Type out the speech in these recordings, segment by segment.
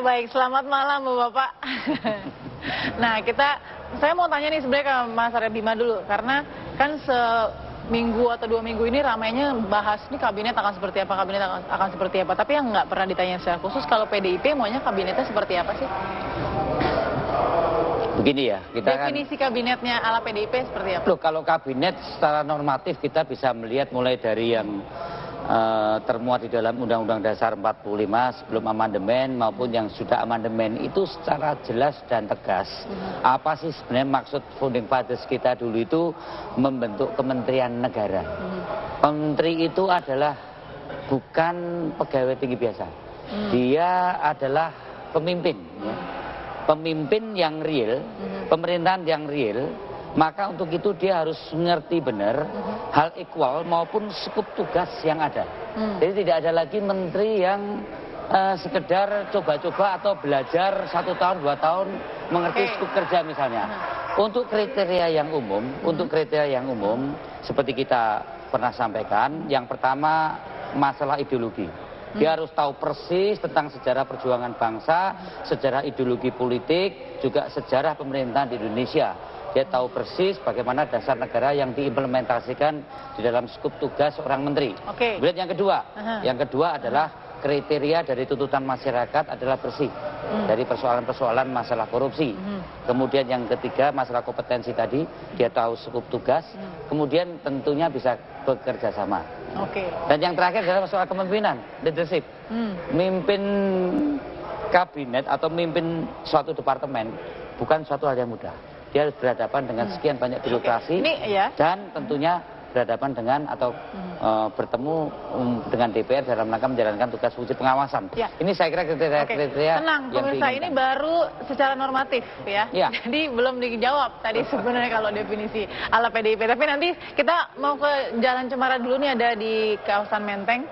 Baik, selamat malam Bapak. Nah, saya mau tanya nih sebenarnya ke Mas Arya Bima dulu, karena kan seminggu atau 2 minggu ini ramainya bahas nih kabinet akan seperti apa, akan seperti apa. Tapi yang nggak pernah ditanya secara khusus, kalau PDIP maunya kabinetnya seperti apa sih? Begini ya, Definisi kabinetnya ala PDIP seperti apa? Loh, kalau kabinet secara normatif kita bisa melihat mulai dari yang termuat di dalam Undang-Undang Dasar 45 sebelum amandemen maupun yang sudah amandemen itu secara jelas dan tegas. Apa sih sebenarnya maksud founding fathers kita dulu itu membentuk kementerian negara. Menteri itu adalah bukan pegawai tinggi biasa. Dia adalah pemimpin. Ya. Pemimpin yang real, pemerintahan yang real, maka untuk itu dia harus mengerti benar hal equal maupun skup tugas yang ada. Jadi tidak ada lagi menteri yang sekedar coba-coba atau belajar 1 tahun 2 tahun mengerti skup kerja misalnya. Untuk kriteria yang umum, seperti kita pernah sampaikan, yang pertama masalah ideologi. Dia harus tahu persis tentang sejarah perjuangan bangsa, sejarah ideologi politik, juga sejarah pemerintahan di Indonesia. Dia tahu persis bagaimana dasar negara yang diimplementasikan di dalam skup tugas seorang menteri. Kemudian yang kedua adalah kriteria dari tuntutan masyarakat adalah bersih dari persoalan-persoalan masalah korupsi. Kemudian yang ketiga masalah kompetensi tadi, dia tahu skup tugas. Kemudian tentunya bisa bekerja sama. Dan yang terakhir adalah masalah kepemimpinan, leadership. Mimpin kabinet atau mimpin suatu departemen bukan suatu hal yang mudah. Dia harus berhadapan dengan sekian banyak birokrasi dan tentunya berhadapan dengan atau bertemu dengan DPR dalam rangka menjalankan tugas fungsi pengawasan. Ini saya kira kriteria tenang, pemirsa, ini baru secara normatif ya. Jadi belum dijawab tadi sebenarnya kalau definisi ala PDIP. Tapi nanti kita mau ke Jalan Cemara dulu nih, ada di kawasan Menteng.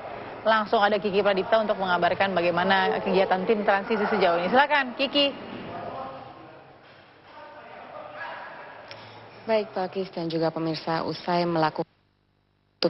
Langsung ada Kiki Pradipta untuk mengabarkan bagaimana kegiatan tim transisi sejauh ini. Silakan Kiki. Baik Pak Kis dan juga pemirsa, usai melakukan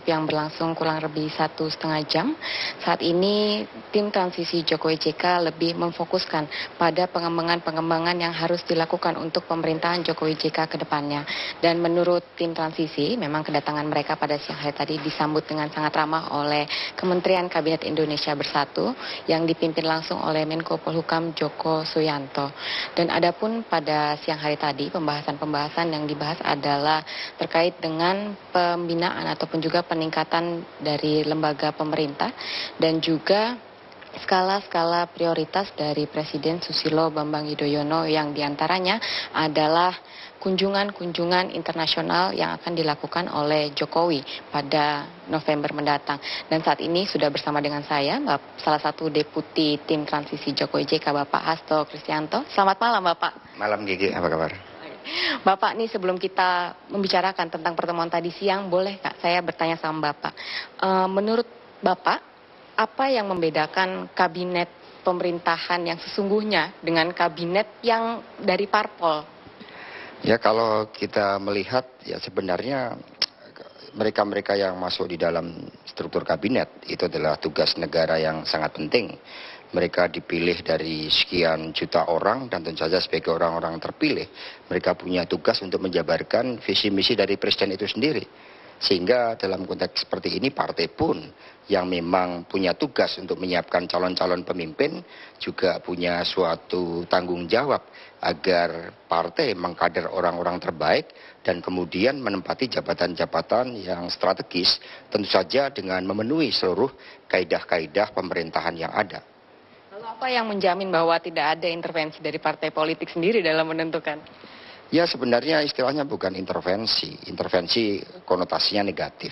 yang berlangsung kurang lebih 1,5 jam. Saat ini tim transisi Jokowi JK lebih memfokuskan pada pengembangan yang harus dilakukan untuk pemerintahan Jokowi JK ke depannya. Dan menurut tim transisi, memang kedatangan mereka pada siang hari tadi disambut dengan sangat ramah oleh Kementerian Kabinet Indonesia Bersatu yang dipimpin langsung oleh Menko Polhukam Joko Suyanto. Dan adapun pada siang hari tadi pembahasan yang dibahas adalah terkait dengan pembinaan ataupun juga peningkatan dari lembaga pemerintah dan juga skala-skala prioritas dari Presiden Susilo Bambang Yudhoyono yang diantaranya adalah kunjungan-kunjungan internasional yang akan dilakukan oleh Jokowi pada November mendatang. Dan saat ini sudah bersama dengan saya, salah satu deputi tim transisi Jokowi JK, Bapak Hasto Kristianto. Selamat malam Bapak. Malam Gigi, apa kabar? Bapak, nih sebelum kita membicarakan tentang pertemuan tadi siang, boleh Kak saya bertanya sama Bapak. Menurut Bapak, apa yang membedakan kabinet pemerintahan yang sesungguhnya dengan kabinet yang dari parpol? Ya kalau kita melihat ya sebenarnya mereka-mereka yang masuk di dalam struktur kabinet itu adalah tugas negara yang sangat penting. Mereka dipilih dari sekian juta orang dan tentu saja sebagai orang-orang terpilih, mereka punya tugas untuk menjabarkan visi misi dari presiden itu sendiri. Sehingga dalam konteks seperti ini partai pun yang memang punya tugas untuk menyiapkan calon-calon pemimpin juga punya suatu tanggung jawab agar partai mengkader orang-orang terbaik dan kemudian menempati jabatan-jabatan yang strategis, tentu saja dengan memenuhi seluruh kaidah-kaidah pemerintahan yang ada. Apa yang menjamin bahwa tidak ada intervensi dari partai politik sendiri dalam menentukan? Ya sebenarnya istilahnya bukan intervensi. Intervensi konotasinya negatif.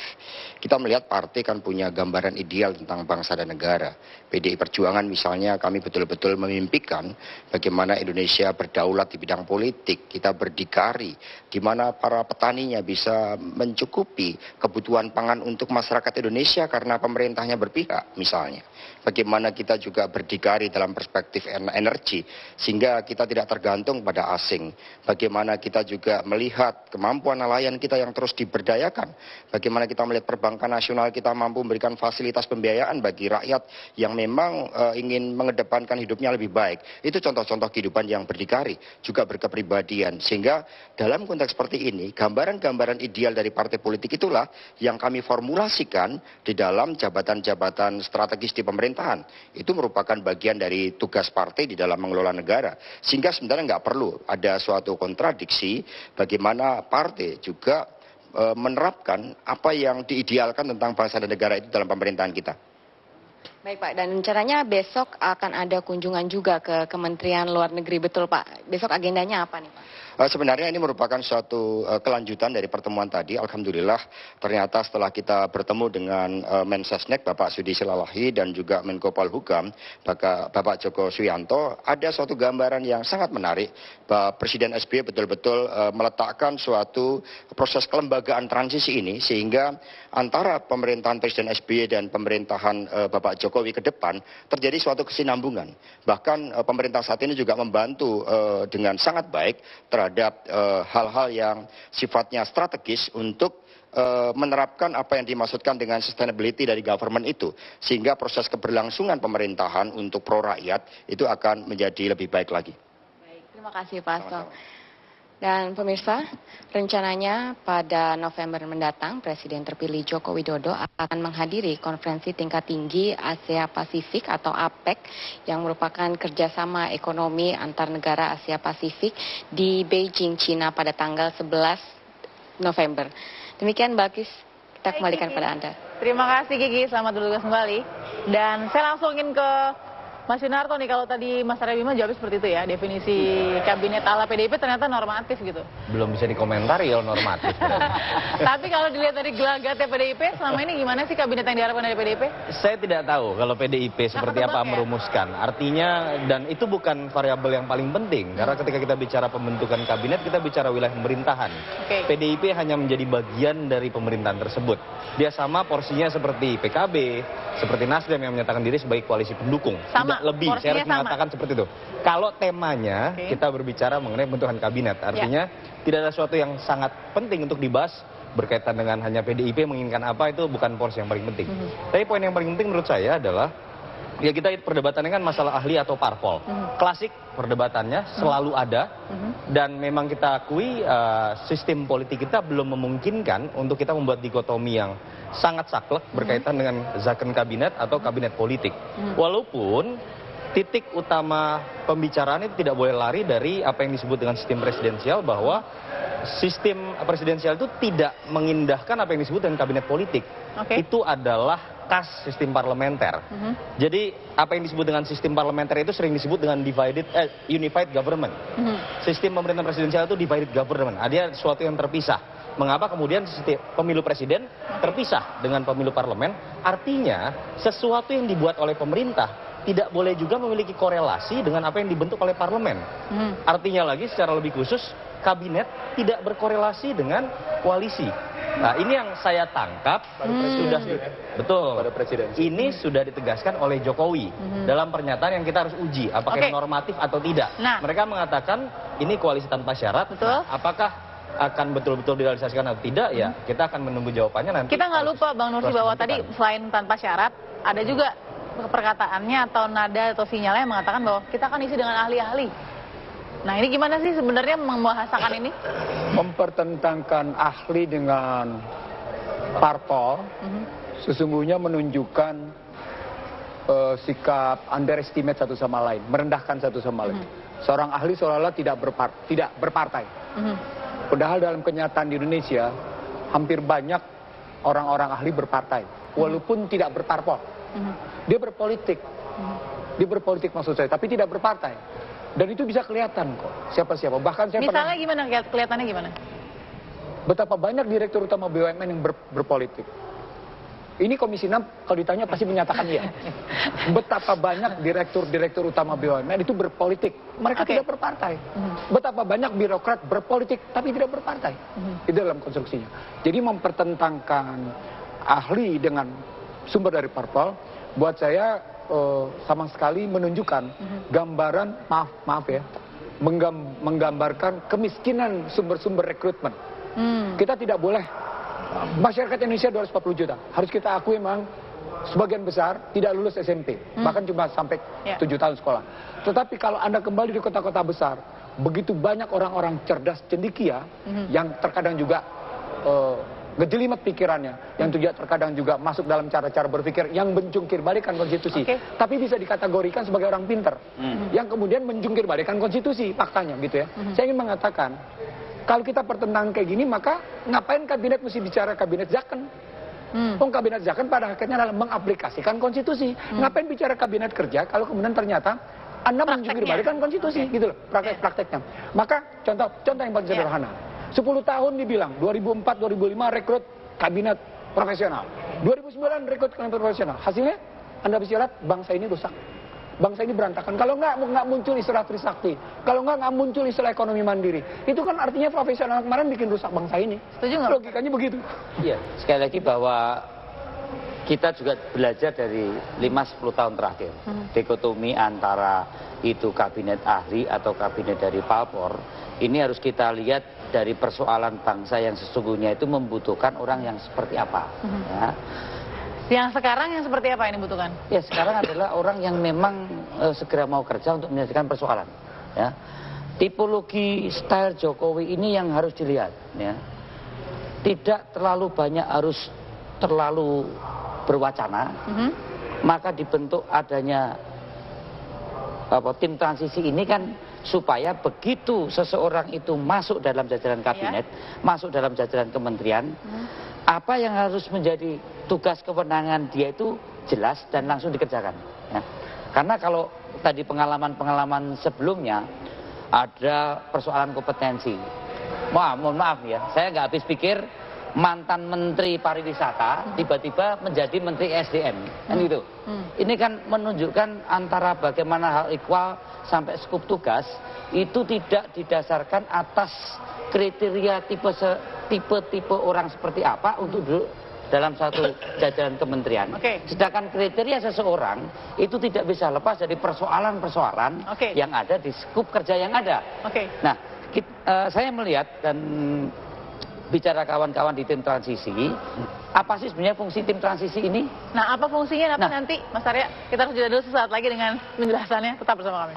Kita melihat partai kan punya gambaran ideal tentang bangsa dan negara. PDI Perjuangan misalnya kami betul-betul memimpikan bagaimana Indonesia berdaulat di bidang politik. Kita berdikari di mana para petaninya bisa mencukupi kebutuhan pangan untuk masyarakat Indonesia karena pemerintahnya berpihak misalnya. Bagaimana kita juga berdikari dalam perspektif energi sehingga kita tidak tergantung pada asing. Bagaimana bagaimana kita juga melihat kemampuan nelayan kita yang terus diberdayakan, bagaimana kita melihat perbankan nasional kita mampu memberikan fasilitas pembiayaan bagi rakyat yang memang ingin mengedepankan hidupnya lebih baik. Itu contoh-contoh kehidupan yang berdikari, juga berkepribadian. Sehingga dalam konteks seperti ini, gambaran-gambaran ideal dari partai politik itulah yang kami formulasikan di dalam jabatan-jabatan strategis di pemerintahan. Itu merupakan bagian dari tugas partai di dalam mengelola negara. Sehingga sebenarnya nggak perlu ada suatu kontradiksi bagaimana partai juga menerapkan apa yang diidealkan tentang bangsa dan negara itu dalam pemerintahan kita. Baik Pak, dan rencananya besok akan ada kunjungan juga ke Kementerian Luar Negeri, betul Pak? Besok agendanya apa nih Pak? Sebenarnya ini merupakan suatu kelanjutan dari pertemuan tadi. Alhamdulillah ternyata setelah kita bertemu dengan Mensesnek Bapak Sudi Silalahi dan juga Menko Polhukam Bapak Joko Suyanto, ada suatu gambaran yang sangat menarik bahwa Presiden SBY betul-betul meletakkan suatu proses kelembagaan transisi ini sehingga antara pemerintahan Presiden SBY dan pemerintahan Bapak Jokowi ke depan terjadi suatu kesinambungan. Bahkan pemerintah saat ini juga membantu dengan sangat baik terhadap hal-hal yang sifatnya strategis untuk menerapkan apa yang dimaksudkan dengan sustainability dari government itu. Sehingga proses keberlangsungan pemerintahan untuk pro rakyat itu akan menjadi lebih baik lagi. Baik, terima kasih Pak Hasto. Dan pemirsa, rencananya pada November mendatang, Presiden terpilih Joko Widodo akan menghadiri konferensi tingkat tinggi Asia Pasifik atau APEC yang merupakan kerjasama ekonomi antar negara Asia Pasifik di Beijing, China pada tanggal 11 November. Demikian Mbak Kis, kita kembalikan pada Anda. Terima kasih Gigi, selamat bertugas kembali. Dan saya langsung ingin ke Mas Yunarto nih, kalau tadi Mas Arya Bima jawab seperti itu ya, definisi kabinet ala PDIP ternyata normatif gitu. Belum bisa dikomentari ya normatif. Tapi kalau dilihat dari gelagatnya PDIP, selama ini gimana sih kabinet yang diharapkan dari PDIP? Saya tidak tahu kalau PDIP seperti apa merumuskan. Artinya, dan itu bukan variabel yang paling penting. Karena ketika kita bicara pembentukan kabinet, kita bicara wilayah pemerintahan. PDIP hanya menjadi bagian dari pemerintahan tersebut. Dia sama porsinya seperti PKB, seperti Nasdem yang menyatakan diri sebagai koalisi pendukung. Sama. Tidak lebih, saya harus mengatakan seperti itu. Kalau temanya kita berbicara mengenai pembentukan kabinet, artinya tidak ada sesuatu yang sangat penting untuk dibahas berkaitan dengan hanya PDIP menginginkan apa, itu bukan porsi yang paling penting. Tapi poin yang paling penting menurut saya adalah ya kita perdebatannya kan masalah ahli atau parpol. Klasik perdebatannya selalu ada dan memang kita akui sistem politik kita belum memungkinkan untuk kita membuat dikotomi yang sangat saklek berkaitan dengan zakon kabinet atau kabinet politik. Walaupun titik utama pembicaraan itu tidak boleh lari dari apa yang disebut dengan sistem presidensial, bahwa sistem presidensial itu tidak mengindahkan apa yang disebut dengan kabinet politik. Itu adalah khas sistem parlementer. Jadi apa yang disebut dengan sistem parlementer itu sering disebut dengan unified government. Sistem pemerintahan presidensial itu divided government. Ada sesuatu yang terpisah. Mengapa kemudian pemilu presiden terpisah dengan pemilu parlemen? Artinya sesuatu yang dibuat oleh pemerintah tidak boleh juga memiliki korelasi dengan apa yang dibentuk oleh parlemen. Artinya lagi secara lebih khusus, kabinet tidak berkorelasi dengan koalisi. Nah, ini yang saya tangkap sudah betul. Ini sudah ditegaskan oleh Jokowi dalam pernyataan yang kita harus uji apakah normatif atau tidak. Mereka mengatakan ini koalisi tanpa syarat. Apakah akan betul-betul direalisasikan atau tidak, ya kita akan menunggu jawabannya nanti. Kita nggak lupa Bang Nursi bahwa tadi selain tanpa syarat, ada juga perkataannya atau nada atau sinyalnya yang mengatakan bahwa kita akan isi dengan ahli-ahli. Nah ini gimana sih sebenarnya membahasakan ini? Mempertentangkan ahli dengan parpol sesungguhnya menunjukkan sikap underestimate satu sama lain, merendahkan satu sama lain. Seorang ahli seolah-olah tidak berpartai. Padahal dalam kenyataan di Indonesia hampir banyak orang-orang ahli berpartai, walaupun tidak berparpol. Dia berpolitik, dia berpolitik maksud saya, tapi tidak berpartai. Dan itu bisa kelihatan kok siapa-siapa. Bahkan saya misalnya gimana, kelihatannya gimana? Betapa banyak direktur utama BUMN yang berpolitik. Ini Komisi 6 kalau ditanya pasti menyatakan iya. Betapa banyak direktur utama BUMN itu berpolitik, mereka tidak berpartai. Betapa banyak birokrat berpolitik tapi tidak berpartai. Itu dalam konstruksinya. Jadi mempertentangkan ahli dengan sumber dari parpol, buat saya sama sekali menunjukkan gambaran, maaf ya, menggambarkan kemiskinan sumber-sumber rekrutmen. Kita tidak boleh, masyarakat Indonesia 240 juta, harus kita akui memang sebagian besar tidak lulus SMP, bahkan cuma sampai 7 tahun sekolah. Tetapi kalau Anda kembali di kota-kota besar, begitu banyak orang-orang cerdas cendekia yang terkadang juga ngejelimet pikirannya, yang juga terkadang juga masuk dalam cara-cara berpikir yang menjungkir balikan konstitusi, tapi bisa dikategorikan sebagai orang pinter, yang kemudian menjungkir balikan konstitusi, faktanya gitu ya. Saya ingin mengatakan, kalau kita pertentangan kayak gini, maka ngapain kabinet mesti bicara kabinet Zakon? Kabinet Zakon pada akhirnya adalah mengaplikasikan konstitusi. Ngapain bicara kabinet kerja kalau kemudian ternyata Anda menjungkir balikan konstitusi, gitu loh, prakteknya. Maka contoh yang paling sederhana. 10 tahun dibilang, 2004-2005 rekrut kabinet profesional. 2009 rekrut kabinet profesional. Hasilnya, Anda bisa lihat, bangsa ini rusak. Bangsa ini berantakan. Kalau nggak muncul istilah Trisakti, kalau nggak muncul istilah ekonomi mandiri, itu kan artinya profesional kemarin bikin rusak bangsa ini. Setuju nggak? Logikanya begitu. Iya, sekali lagi bahwa kita juga belajar dari 5-10 tahun terakhir. Dikotomi antara itu kabinet ahli atau kabinet dari Palpor, ini harus kita lihat dari persoalan bangsa yang sesungguhnya itu membutuhkan orang yang seperti apa. Ya. Yang sekarang yang seperti apa yang dibutuhkan? Ya, sekarang adalah orang yang memang segera mau kerja untuk menyelesaikan persoalan. Ya. Tipologi style Jokowi ini yang harus dilihat. Ya. Tidak terlalu banyak harus terlalu berwacana, maka dibentuk adanya tim transisi ini kan supaya begitu seseorang itu masuk dalam jajaran kabinet, masuk dalam jajaran kementerian, apa yang harus menjadi tugas kewenangan dia itu jelas dan langsung dikerjakan. Ya. Karena kalau tadi pengalaman-pengalaman sebelumnya ada persoalan kompetensi. Mohon maaf ya, saya nggak habis pikir mantan Menteri Pariwisata tiba-tiba menjadi Menteri SDM, kan gitu. Ini kan menunjukkan antara bagaimana hal ikhwal sampai skup tugas itu tidak didasarkan atas kriteria tipe orang seperti apa untuk duduk dalam satu jajaran kementerian. Sedangkan kriteria seseorang itu tidak bisa lepas dari persoalan-persoalan yang ada di skup kerja yang ada. Nah, saya melihat dan bicara kawan-kawan di tim transisi, apa sih sebenarnya fungsi tim transisi ini? Nah, apa fungsinya nanti, Mas Arya? Kita harus jeda dulu sesaat lagi dengan penjelasannya. Tetap bersama kami.